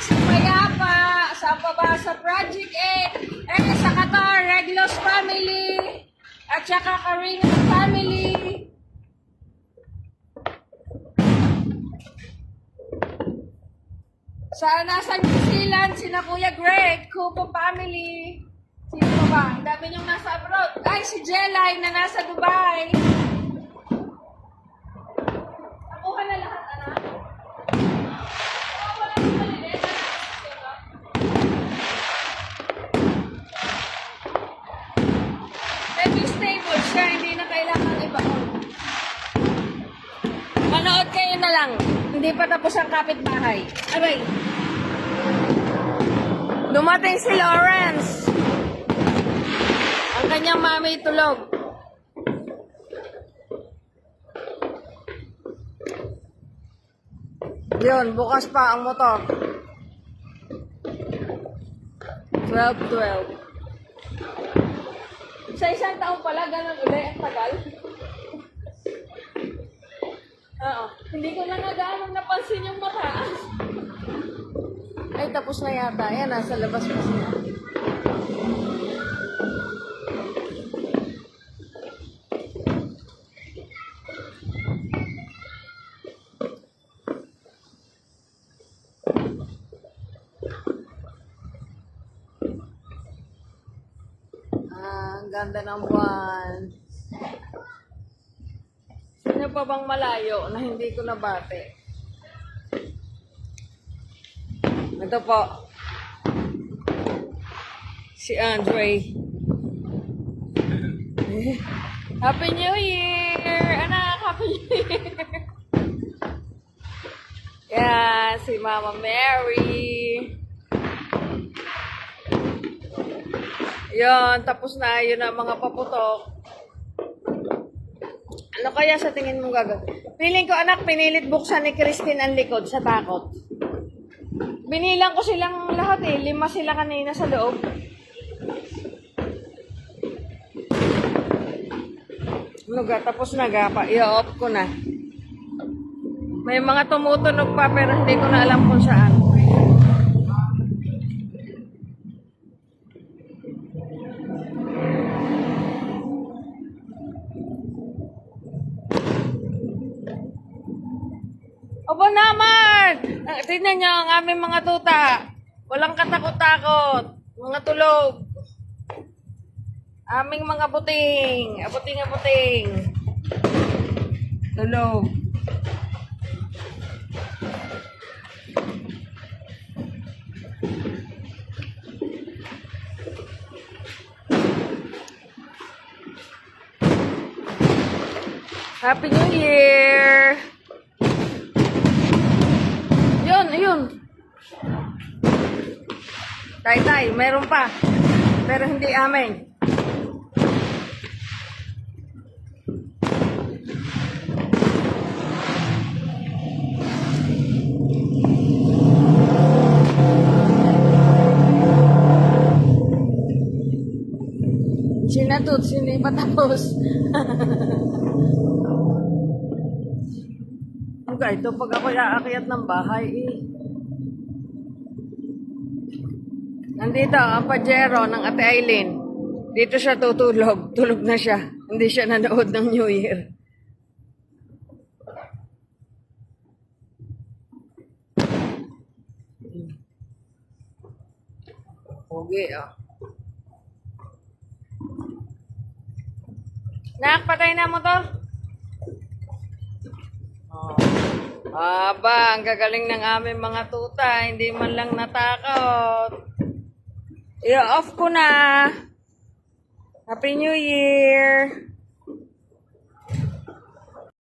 sa Payapa, sa baba sa Project 8, sa Qatar, Reglos family, at saka Karinga family. Sa nasa New Zealand, sina Kuya Greg, Kupo family. Sino pa ba? Ang dami niyong nasa abroad. Ay, si Jelay na nasa Dubai. Nakuha na lahat, anak? Wala nang maliliit. Medyo stable siya, hindi na kailangan ibaon. Manood kayo na lang. Hindi pa tapos ang kapitbahay. Aray! Dumating si Lawrence. Ang kanyang mami tulog. Yun, bukas pa ang motor. 12. Sa isang taon pala, ganun uli, ang tagal. Oo. Hindi ko na nag-aaral napansin yung mataas. Ay, tapos na yata. Ayan, nasa labas pa siya. Ang ganda ng buwan. Sino pa bang malayo na hindi ko nabate? Ito po. Si Andre. Happy New Year! Anak, Happy New Year! Yan, si Mama Mary. Yon, tapos na yun ang mga paputok. Ano kaya sa tingin mong gagawin? Feeling ko, anak, pinilit buksan ni Christine ang likod sa takot. Binilang ko silang lahat 5 sila kanina sa loob. Luga, tapos na gapa. I-off ko na. May mga tumutunog pa pero hindi ko na alam kung saan. Opo naman! Tignan nyo ang aming mga tuta. Walang katakot-takot. Mga tulog. Aming mga buting. Abuting. Tulog. Happy New Year! Ayun. Tay, meron pa. Pero hindi amin. Sinatut, hindi pa tapos. Okay, ito pag ako aakyat ng bahay Nandito ang pajero ng Ate Aileen. Dito siya tutulog. Tulog na siya. Hindi siya nanood ng New Year. Pogi, Nak, patay na mo to? Aba, ang gagaling ng aming mga tuta. Hindi man lang natakot. I-off ko na. Happy New Year!